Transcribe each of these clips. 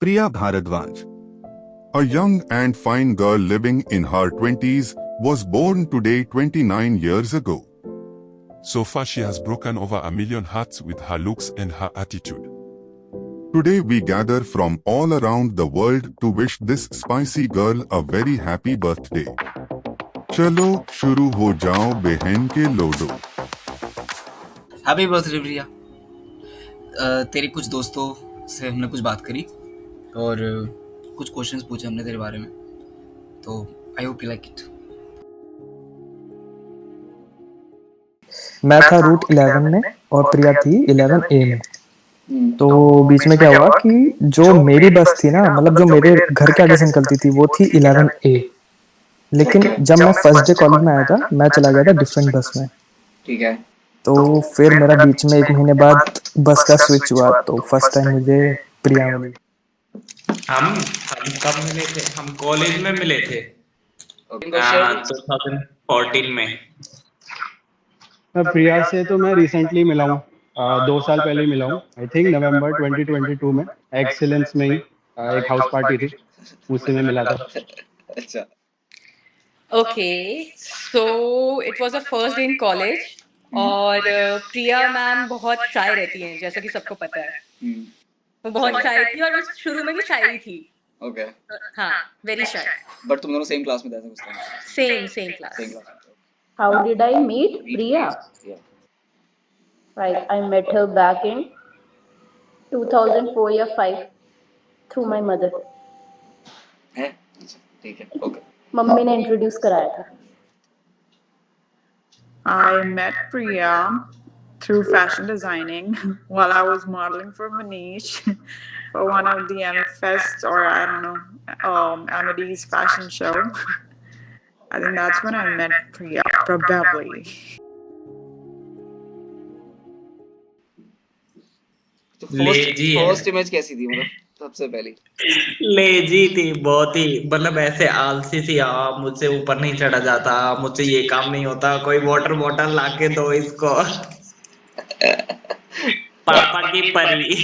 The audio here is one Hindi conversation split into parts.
Priya Bharadwaj. A young and fine girl living in her 20s was born today 29 years ago. So far she has broken over 1 million hearts with her looks and her attitude. Today we gather from all around the world to wish this spicy girl a very happy birthday. चलो शुरू हो जाओ बहन के लोडो। हैप्पी बर्थडे प्रिया। तेरे कुछ दोस्तों से हमने कुछ बात करी और कुछ क्वेश्चंस पूछे हमने तेरे बारे में, तो I hope you like it. मैं था रूट 11 में और प्रिया थी 11A में। तो बीच में क्या हुआ कि जो मेरी बस थी ना, मतलब जो मेरे घर के आगे से निकलती थी वो थी 11A। लेकिन जब मैं फर्स्ट डे कॉलेज में आया था, मैं चला गया था डिफरेंट बस में। ठीक है। तो फिर मेरा बीच में 1 महीने बाद बस का स्विच हुआ, तो फर्स्ट टाइम मुझे प्रिया मिली। हम कब मिले थे? हम कॉलेज में मिले थे 2014 में। प्रिया से तो मैं रिसेंटली मिला हूँ, 2 साल पहले मिला हूँ। आई थिंक नवंबर 2022 में एक्सीलेंस में ही एक हाउस पार्टी थी, उससे मैं मिला था। अच्छा। Okay, so it was a first day in college और प्रिया मैम बहुत शाय रहती हैं, जैसा कि सबको पता है। वो बहुत शाय थी और वो शुरू में भी शाय ही थी। ओके। हाँ, वेरी शाय। बट तुम दोनों सेम क्लास में थे उस time? Same class. Same class. How did I meet Priya? Yeah. Right, I met her back in 2004 या 5 through my mother. है? ठीक है। ओके। मम्मी ने इंट्रोड्यूस कराया था। I met Priya through fashion designing while I was modeling for Manish for one of the Fest or I don't know, Amity's fashion show. I think that's when I met Priya, probably. तो लेजी है। फर्स्ट इमेज कैसी थी, मतलब सबसे पहली? लेजी थी बहुत ही, मतलब ऐसे आलसी सी। मुझसे ऊपर नहीं चढ़ा जाता, मुझसे ये काम नहीं होता, कोई वाटर बॉटल लाके दो इसको। पापा की परी।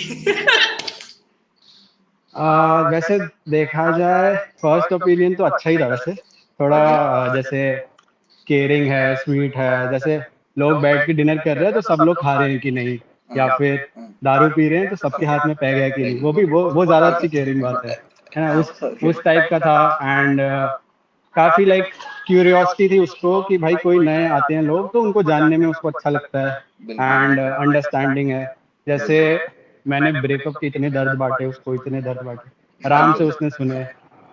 वैसे देखा जाए फर्स्ट ओपिनियन तो अच्छा ही था। वैसे थोड़ा जैसे केयरिंग है, स्वीट है। जैसे लोग बैठ के डिनर कर रहे हैं तो सब लोग खा रहे हैं कि नहीं, या फिर दारू पी रहे हैं तो सबके हाथ में पैग है कि नहीं, वो ज्यादा अच्छी केयरिंग बात है ना। उस टाइप का था। एंड काफी लाइक क्यूरियोसिटी थी उसको कि भाई कोई नए आते हैं लोग तो उनको जानने में उसको अच्छा लगता है। एंड अंडरस्टैंडिंग है। जैसे मैंने ब्रेकअप के इतने दर्द बांटे उसको, इतने दर्द बांटे, आराम से उसने सुने।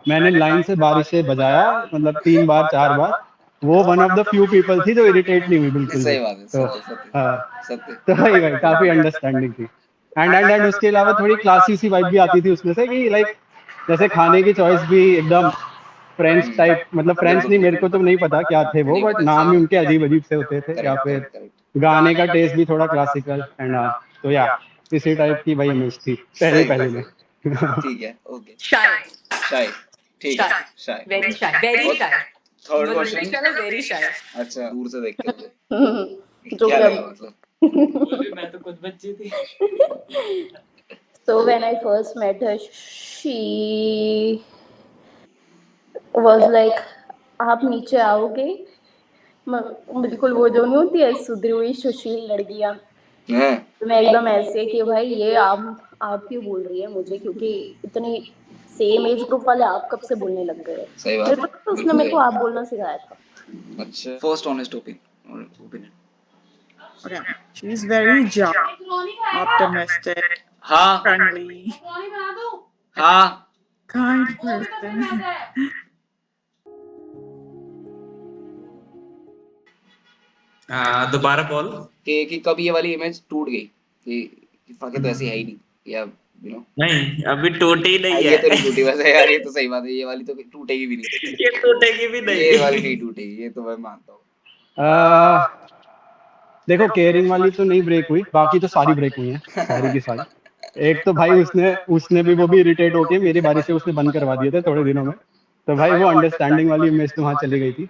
मैंने लाइन से बारिशें बजाया, मतलब 3 बार 4 बार। वो one of the few people थी जो इरिटेट नहीं हुई बिल्कुल। सही बात है। तो सत्य। तो भाई काफी अंडरस्टैंडिंग थी। एंड उसके अलावा थोड़ी क्लासी सी वाइब भी आती थी उसमें से कि लाइक जैसे खाने की चॉइस भी एकदम फ्रेंच टाइप, मतलब फ्रेंच नहीं, मेरे को तो नहीं पता क्या थे वो, बट नाम ही उनके अजीब अजीब से होते थे। या फिर गाने का टेस्ट भी थोड़ा क्लासिकल। एंड तो या इसी टाइप की भाई इमेज थी पहले में। ठीक है। ओके। शाय। ठीक है। Shy. Very shy, very shy. Third question. चलो वेरी शाय। अच्छा, दूर से देख के जो क्या क्या लगा मतलब? मैं तो खुद बच्ची थी। So when I first met her, she was like, आप नीचे आओगे? बिल्कुल वो जो नहीं होती है सुधरी हुई सुशील लड़कियां। तो मैं एकदम ऐसे कि भाई ये आप क्यों बोल रही है मुझे, क्योंकि इतनी सेम एज ग्रुप वाले आप कब से बोलने लग गए? सही बात है। तो उसने मेरे को आप बोलना सिखाया था। अच्छा, first honest opinion. Okay. She's very optimistic, हाँ friendly, हाँ। kind person. दोबारा बोल। कि कब ये वाली इमेज टूट गई कि फाके तो ऐसी है ही नहीं, या यू नो? नहीं, अभी टूटी नहीं ये तो है। नहीं टूटी वैसे यार, ये तो सही बात है। ये वाली तो टूटेगी भी नहीं। ये टूटेगी भी ये वाली नहीं। नहीं टूटेगी, ये तो मैं मानता हूँ। देखो केयरिंग वाली तो नहीं ब्रेक हुई, बाकी तो सारी ब्रेक हुई हैं, सारी की सारी। एक तो भाई उसने भी वो भी इरिटेट होके मेरी बारी से उसने बंद करवा दिए थे थोड़े दिनों में। तो भाई वो अंडरस्टैंडिंग वाली इमेज तो वहाँ चली गई थी।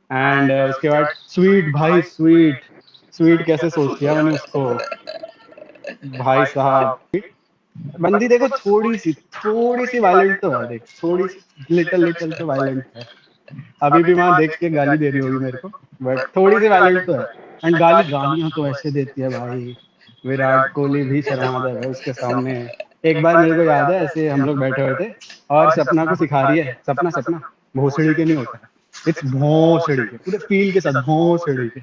एंड उसके बाद स्वीट, भाई स्वीट कैसे सोच लिया मैंने उसको, भाई साहब। बंदी देखो थोड़ी सी वायलेंट तो है, देख थोड़ी सी लिटिल तो वायलेंट है। अभी भी वहां देख के गाली दे रही होगी मेरे को, बट थोड़ी सी वायलेंट तो है। एंड गालियां तो ऐसे देती है भाई, विराट कोहली भी शर्मा है उसके सामने। एक बार मेरे को याद है, ऐसे हम लोग बैठे हुए थे और सपना को सिखा रही है, सपना भोसड़ी के नहीं होता, इट्स भोसड़ी के, पूरे फील के साथ भोसड़ी के।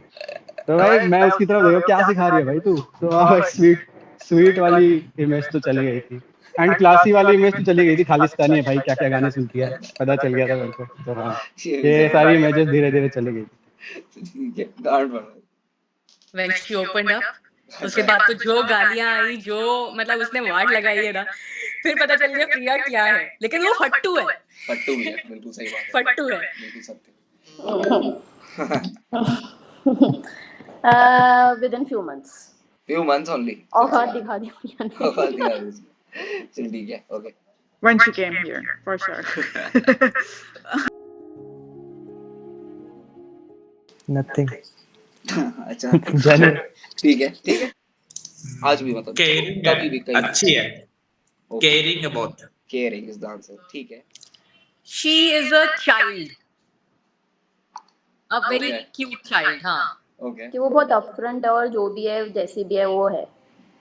तो भाई मैं उसकी तरफ देखो क्या सिखा रही है भाई तू, तो भाई स्वीट वाली इमेज तो चली गई थी, एंड क्लासी वाली इमेज तो चली गई थी। खालिस्तानी है भाई, क्या क्या गाने सुनती है पता चल गया था मेरे को। तो हाँ, ये सारी इमेजेस धीरे धीरे चली गई थी। ठीक है, गांड भर। When she opened up, उसके बाद तो जो गालियां आई, जो मतलब उसने वार्ड लगाई है ना, फिर पता चल गया प्रिया क्या है। लेकिन वो फट्टू है, फट्टू भी है, बिल्कुल सही बात है, फट्टू है। बिल्कुल सत्य। Within few months only। औकात दिखा दी प्रिया ने। औकात दिखा दी उसने। चल ठीक है, okay. When she came here, for sure. Nothing. अच्छा जाने ठीक है। आज भी मतलब केयरिंग कभी भी कहीं अच्छी है, caring about, caring is the answer. ठीक है। She is a child, a very cute child। हाँ, ओके। कि वो बहुत अपफ्रंट है और जो भी है जैसी भी है वो है,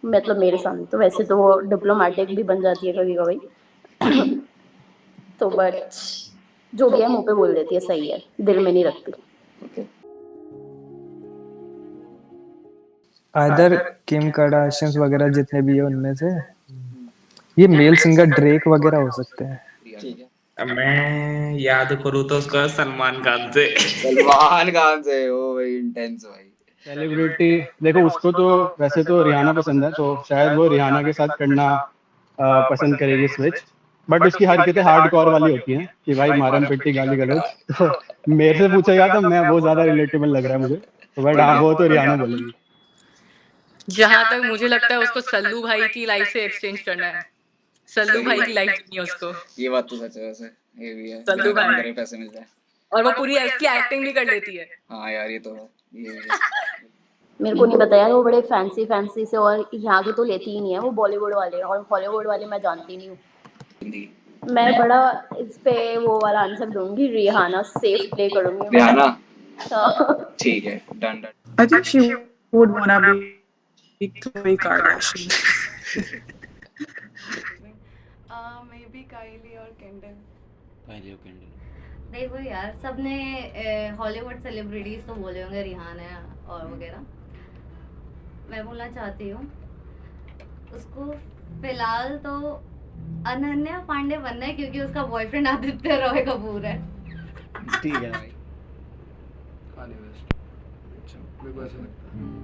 मतलब मेरे सामने तो वैसे तो वो डिप्लोमेटिक भी बन जाती है कभी कभी। तो बट जो भी है मुंह पे बोल देती है, सही है, दिल में नहीं रखती। ओके। आइदर किम कार्दाशियंस वगैरह जितने भी है उनमें से ये मेल सिंगर ड्रेक वगैरह हो सकते हैं। ठीक है। अब मैं याद करूँ तो उसका सलमान खान से। ओ भाई इंटेंस भाई। सेलिब्रिटी देखो, उसको तो वैसे तो रिहाना पसंद है, तो शायद वो रिहाना के साथ करना पसंद करेगी स्विच। बट उसकी हरकतें हार्डकोर वाली होती हैं कि भाई मारम पिट्टी गाली गलौज। तो मेरे से पूछेगा तो मैं वो ज्यादा रिलेटेबल लग रहा है मुझे, तो बट हाँ वो तो रिहाना बोलेगी। जहां तक मुझे लगता है उसको सल्लू भाई की लाइफ से एक्सचेंज करना है। सल्लू भाई की लाइफ नहीं है उसको। ये बात तो सच है वैसे, ये भी है, सल्लू बिना काम भाई। करे पैसे मिल जाए। और वो पूरी उसकी एक्टिंग भी कर लेती है। हाँ यार ये तो है, ये भी है। मेरे को नहीं पता यार, वो बड़े फैंसी से, और यहाँ के तो लेती ही नहीं है वो बॉलीवुड वाले, और हॉलीवुड वाले मैं जानती नहीं हूँ। हिंदी। मैं बड़ा इस पे वो वाला आंसर दूंगी, रिहाना सेफ प्ले करूंगी मैं। रिहाना हाँ। ठीक है, done. I think she would wanna be Khloe Kardashian. Maybe Kylie और Kendall। देखो यार, सबने हॉलीवुड सेलिब्रिटीज तो बोले होंगे रिहाना और वगैरह। मैं बोलना चाहती हूँ उसको फिलहाल तो अनन्या पांडे बनना है, क्योंकि उसका बॉयफ्रेंड आदित्य रॉय कपूर है। ठीक है भाई। अच्छा, मेरे को ऐसा लगता है।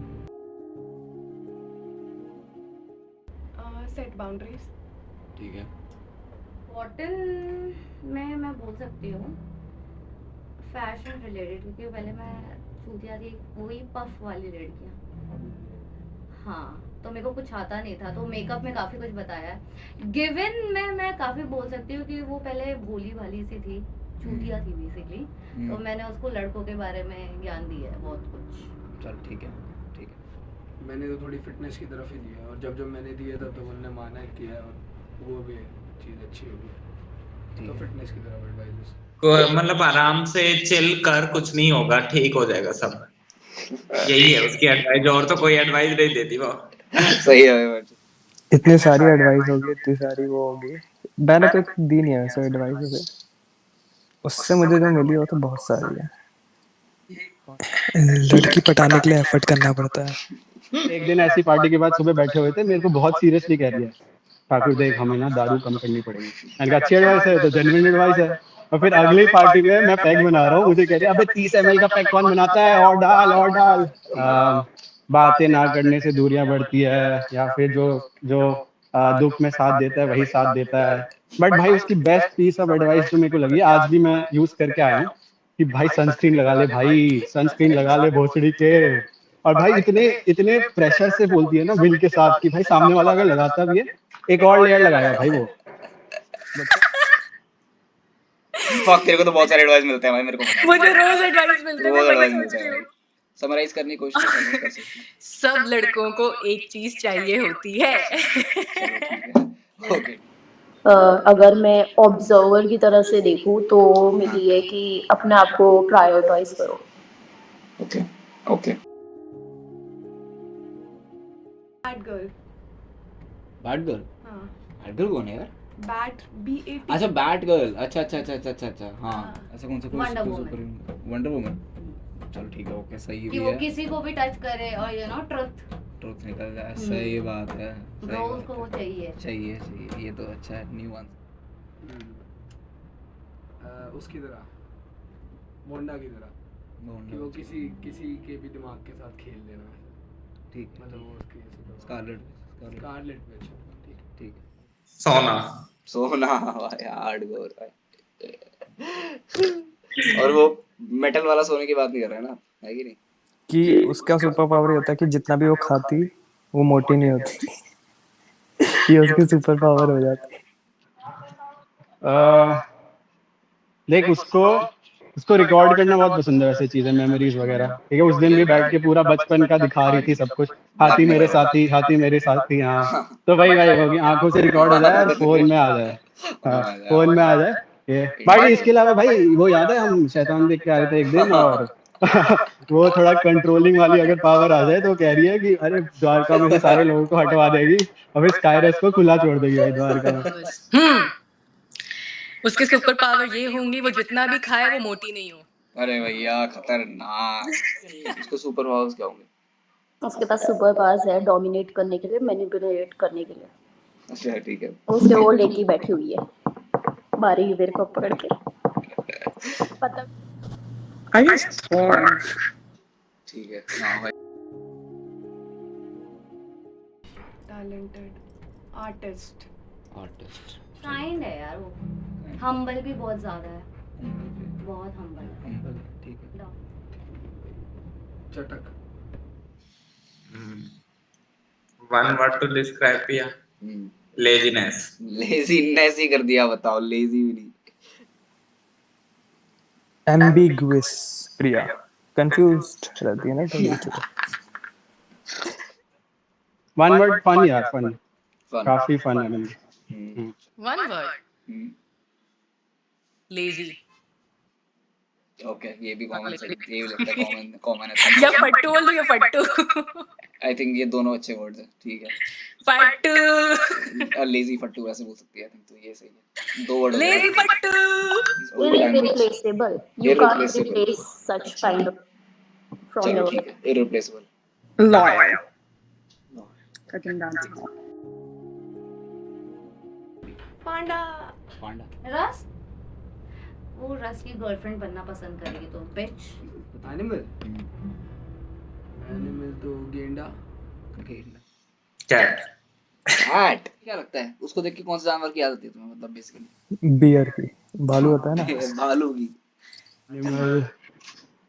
Set boundaries. ठीक है। कॉटन में मैं बोल सकती हूँ फैशन रिलेटेड, क्योंकि पहले मैं चूतिया थी, वही पफ वाली लड़कियाँ। हाँ, तो मेरे को कुछ आता नहीं था, तो मेकअप में काफ़ी कुछ बताया है। गिवन में मैं काफ़ी बोल सकती हूँ कि वो पहले भोली भाली सी थी, चूतिया थी बेसिकली, तो मैंने उसको लड़कों के बारे में ज्ञान दिया है बहुत कुछ। चल ठीक है। मैंने तो थोड़ी फिटनेस की तरफ ही दिया, और जब मैंने दिया था तो उन्होंने माना किया, और वो भी चीज़ अच्छी होगी, तो फिटनेस की तरफ एडवाइस। मतलब आराम से चिल कर, कुछ नहीं होगा, ठीक हो जाएगा सब। यही है उसकी एडवाइस, और तो कोई एडवाइस नहीं देती वो। सही है भाई। इतनी सारी एडवाइस होगी, इतनी सारी वो होगी, मैंने तो दी नहीं है वैसे एडवाइस उसे, उससे मुझे जो मिली वो तो बहुत सारी है। लड़की पटाने के लिए एफर्ट करना पड़ता है। एक दिन ऐसी पार्टी के बाद सुबह बैठे हुए थे, मेरे को बहुत सीरियसली कह दिया, ठाकुर देख हमें ना दारू कम करनी पड़ेगी। मैंने कहा अच्छी एडवाइस है, तो जेन्युइन एडवाइस है। और फिर अगली पार्टी में मैं पैक बना रहा हूँ, मुझे कह रहे अबे 30 ml का पैक कौन बनाता है, और डाल। बातें ना करने से दूरियां बढ़ती है, या फिर जो दुख में साथ देता है वही साथ देता है। बट भाई उसकी बेस्ट पीस ऑफ एडवाइस जो मेरे को लगी, आज भी मैं यूज करके आया हूँ, कि भाई सनस्क्रीन लगा ले, सनस्क्रीन लगा ले भोसड़ी के। और भाई इतने प्रेशर से बोलती है ना, विल के साथ, कि भाई सामने वाला अगर लगाता भी है, एक और लेयर लगाया भाई वो। फक, तेरे को तो बहुत सारे एडवाइस मिलते हैं भाई, मेरे को मुझे रोज एडवाइस मिलते हैं, मैं वही सोचती हूँ। समराइज करने की कोशिश कर सकते हैं। सब लड़कों को एक चीज चाहिए होती है। ओके अगर मैं ऑब्जर्वर की तरह से देखूं तो मेरी है कि अपने आप को प्रायोरिटाइज करो। Okay okay bad girl. Bad girl? हाँ बैड गर्ल कौन है यार? Bat BAT। अच्छा बैट गर्ल, अच्छा अच्छा अच्छा अच्छा अच्छा अच्छा हाँ हाँ। ऐसा कौन सा कोई Wonder कोई Woman। Super wonder woman. चलो ठीक है ओके सही कि भी वो है, किसी को भी टच करे और ट्रुथ ट्रुथ निकल जाए, सही बात है, सही ब्रोज बात को वो है। चाहिए। चाहिए चाहिए, ये तो अच्छा है, न्यू आंसर। उसकी तरह, मोंडा की तरह, कि वो किसी किसी के भी दिमाग के साथ खेल लेना, ठीक है, मतलब वो उसकी स्कारलेट स्कारलेट विच, ठीक ठीक है। सोना। सोना भाई हार्डकोर भाई। और वो मेटल वाला सोने की बात नहीं कर रहे हैं ना, है कि नहीं? कि उसका सुपर पावर ये होता है कि जितना भी वो खाती वो मोटी नहीं होती। ये उसकी सुपर पावर हो जाती। देख उसको उसको रिकॉर्ड करना बहुत पसंद है वैसे चीजें, मेमोरीज वगैरह, ठीक है। उस दिन भी बैठ के पूरा बचपन का दिखा रही थी सब कुछ, हाथी मेरे साथी, हाथी मेरे साथी, हाँ। तो वही वही होगी, आंखों से रिकॉर्ड हो जाए और फोन में आ जाए, हाँ फोन में आ जाए ये। बाकी इसके अलावा भाई वो याद है हम शैतान देख के आ रहे थे एक दिन, और वो थोड़ा कंट्रोलिंग वाली अगर पावर आ जाए तो कह रही है कि अरे द्वारका में से सारे लोगों को हटवा देगी और फिर स्काइरस को खुला छोड़ देगी भाई द्वारका में। उसके सुपर पावर ये होंगी वो जितना भी खाए वो मोटी नहीं हो। अरे भैया खतरनाक। इसको सुपर पावर्स क्या होंगे? उसके पास सुपर पावर्स है डोमिनेट करने के लिए, मैनिपुलेट करने के लिए। अच्छा ठीक है। उसके वो लेके बैठी हुई है बारी मेरे को पकड़ के, पता I guess Thor. ठीक है हाँ भाई। Talented artist. आर्टिस्ट काइंड है यार वो, हम्बल भी बहुत ज्यादा है, बहुत हम्बल है। ठीक है। चटक। वन वर्ड टू डिस्क्राइब किया, लेजीनेस। लेजीनेस ही कर दिया, बताओ लेजी भी नहीं। एम्बिगुअस प्रिया, कंफ्यूज्ड रहती है ना थोड़ी सी। वन वर्ड फन यार, फन, फन काफी फन है मतलब। One word lazy. ओके ये भी कॉमन से, ये भी लगता है कॉमन कॉमन है। या फट्टू बोल दो या फट्टू। आई थिंक ये दोनों अच्छे वर्ड्स हैं, ठीक है। फट्टू लेजी फट्टू ऐसे बोल सकती है, आई थिंक तो ये सही है। दो वर्ड हो लेजी गए। फट्टू। irreplaceable. You can't replace such kind of from चलो your ठीक है, irreplaceable. Loyal. I think that's all. पांडा। पांडा। रस, वो रस की गर्लफ्रेंड बनना पसंद करेगी तो बिच। एनिमल, एनिमल तो गेंडा। कैट। कैट क्या लगता है उसको देख के कौन से जानवर की याद आती है तुम्हें, मतलब बेसिकली? बियर की, भालू होता है ना। भालू की। एनिमल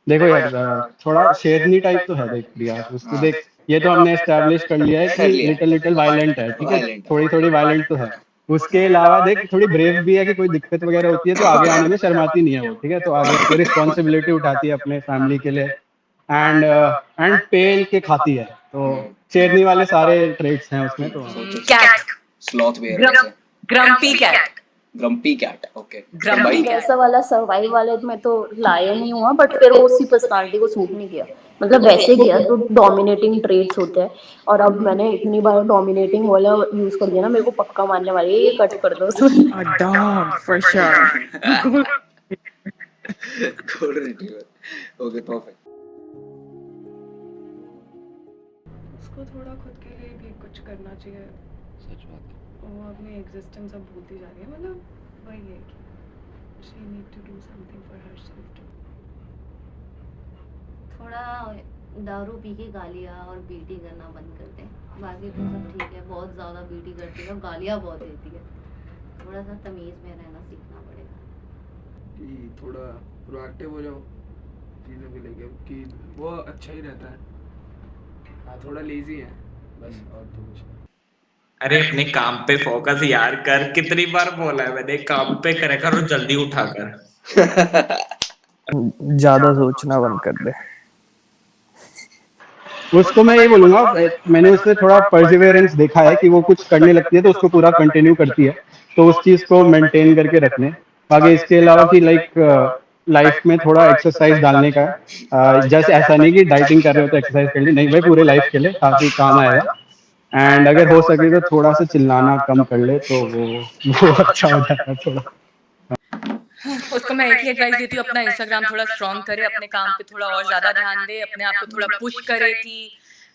देखो यार, थोड़ा शेरनी टाइप तो है देख प्रिया, उसको देख, ये तो हमने एस्टैब्लिश कर लिया है कि लिटिल लिटिल वायलेंट है, ठीक है, थोड़ी थोड़ी वायलेंट तो है। उसके अलावा देख थोड़ी ब्रेव भी है कि कोई दिक्कत वगैरह होती है तो आगे आने में शर्माती नहीं है वो, ठीक है, तो आगे कोई रिस्पॉन्सिबिलिटी उठाती है अपने फैमिली के लिए, एंड पेल के खाती है, तो शेरनी वाले सारे ट्रेट्स हैं उसमें। तो cat, sloth bear, grumpy cat. Grumpy cat, okay. भाई वैसा वाला सर्वाइव वाले में तो लाया नहीं हुआ, बट फिर वो उसी पर्सनालिटी को सूट नहीं किया, मतलब वैसे किया तो डोमिनेटिंग ट्रेट्स होते हैं। और अब मैंने इतनी बार डोमिनेटिंग वाला यूज कर दिया ना, मेरे को पक्का मानने वाले ये कट कर दो उसमें। A dog for sure. Golden retriever, okay perfect. उसको थोड़ा खुद के लिए भी कुछ करना चाहिए। सच बात है। वो अपनी एग्जिस्टेंस अब भूलती जा रही है, मतलब वही है कि she need to do something for herself too. थोड़ा दारू पी के गालियाँ और बीटी करना बंद कर दें, बाकी तो सब ठीक है। बहुत ज़्यादा बीटी करती है और गालियाँ बहुत देती है, थोड़ा सा तमीज़ में रहना सीखना पड़ेगा। कि थोड़ा प्रोएक्टिव हो जाओ चीज़ों को लेके, कि वो अच्छा ही रहता है। हाँ थोड़ा लेजी है बस, और तो कुछ नहीं। अरे अपने काम पे फोकस यार कर, कितनी बार बोला है मैंने, काम पे करे कर और जल्दी उठा कर। ज्यादा सोचना बंद कर दे। उसको मैं ये बोलूंगा, मैंने उससे थोड़ा परसिवेरेंस देखा है कि वो कुछ करने लगती है तो उसको पूरा कंटिन्यू करती है, तो उस चीज को मेंटेन करके रखने। बाकी इसके अलावा कि लाइक लाइफ में थोड़ा एक्सरसाइज डालने का, जैसे ऐसा नहीं कि डाइटिंग कर रहे हो तो एक्सरसाइज कर ली, नहीं भाई, पूरे लाइफ के लिए काफी काम आएगा। एंड अगर हो सके तो थोड़ा सा चिल्लाना कम कर ले तो वो अच्छा हो जाता है थोड़ा। उसको मैं एक ही एडवाइस देती हूँ, अपना इंस्टाग्राम थोड़ा स्ट्रॉन्ग करे, अपने काम पे थोड़ा और ज्यादा ध्यान दे, अपने आप को थोड़ा पुश करे कि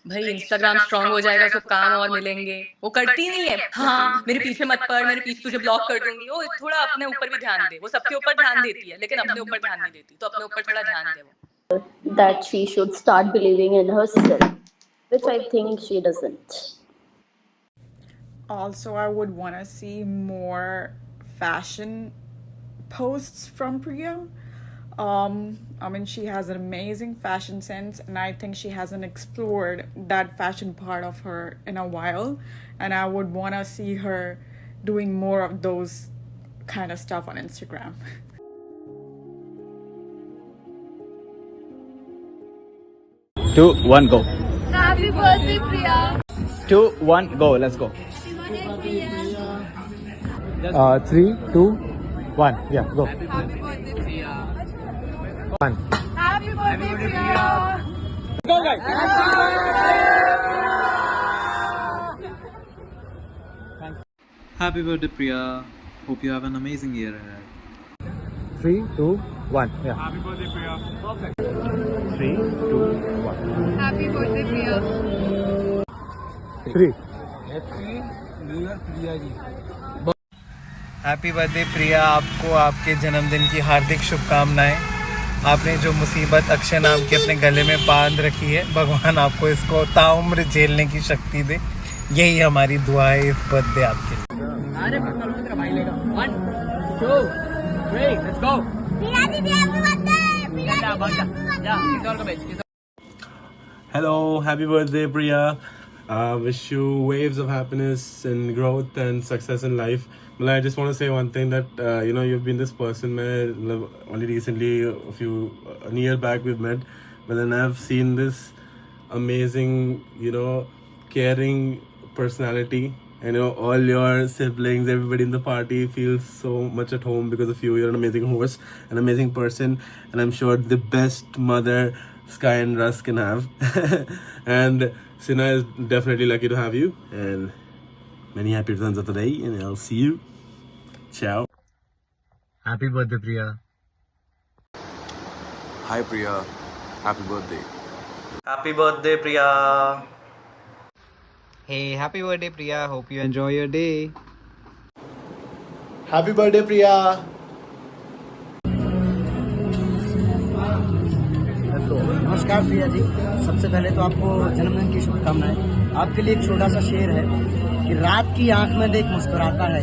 भाई इंस्टाग्राम स्ट्रॉन्ग हो जाएगा तो काम और मिलेंगे। वो करती नहीं है, हाँ मेरे पीछे मत पड़, मेरे पीछे तुझे ब्लॉक कर दूंगी। वो थोड़ा अपने ऊपर भी ध्यान दे, वो सबके ऊपर ध्यान देती है लेकिन अपने ऊपर ध्यान नहीं देती, तो अपने ऊपर थोड़ा ध्यान दे वो। That she should start believing in herself, which I think she doesn't. Also, I would want to see more fashion posts from Priya. I mean, she has an amazing fashion sense, and I think she hasn't explored that fashion part of her in a while. And I would want to see her doing more of those kind of stuff on Instagram. Two, one, go. Happy birthday, Priya. 2, 1, go. Let's go. 3, 2, 1. Yeah, go. Happy birthday, Priya. 1. Happy birthday, Priya. Go, guys. Happy birthday, Priya. Hope you have an amazing year ahead. 3, 2, 1. Yeah. Happy birthday, Priya. Perfect. 3, 2, 1. Happy birthday, Priya. 3. Happy New Year, Priya ji. Happy birthday Priya, आपको आपके जन्मदिन की हार्दिक शुभकामनाएं। आपने जो मुसीबत अक्षय नाम की अपने गले में बांध रखी है, भगवान आपको इसको ताउम्र झेलने की शक्ति दे, यही हमारी दुआ है इस बर्थडे आपके लिए। Hello, happy birthday, Priya. Wish you waves of happiness and growth and success in life. Well, I just want to say one thing that you've been this person. Man, only recently, a year back we've met, but then I've seen this amazing, caring personality. And all your siblings, everybody in the party feels so much at home because of you. You're an amazing host, an amazing person, and I'm sure the best mother Sky and Russ can have. And Sina is definitely lucky to have you, and many happy returns of the day, and I'll see you. Ciao. Happy birthday, Priya. Hi, Priya. Happy birthday. Happy birthday, Priya. Hey, happy birthday, Priya. Hope you enjoy your day. Happy birthday, Priya. नमस्कार प्रिया जी, सबसे पहले तो आपको जन्मदिन की शुभकामनाएं। आपके लिए एक छोटा सा शेर है कि रात की आंख में देख मुस्कुराता है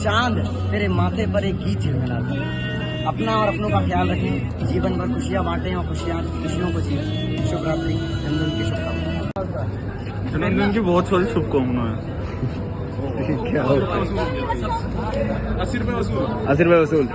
चांद, तेरे माथे पर एक गीत झिलमिलाता है। अपना और अपनों का ख्याल रखें, जीवन भर खुशियां बांटें और खुशियों को जिएं। शुभ रात्रि, जन्मदिन की शुभकामनाएं। जन्मदिन की बहुत सारी शुभकामनाएं। क्या 80 रुपये वसूल। 80 रुपये वसूल।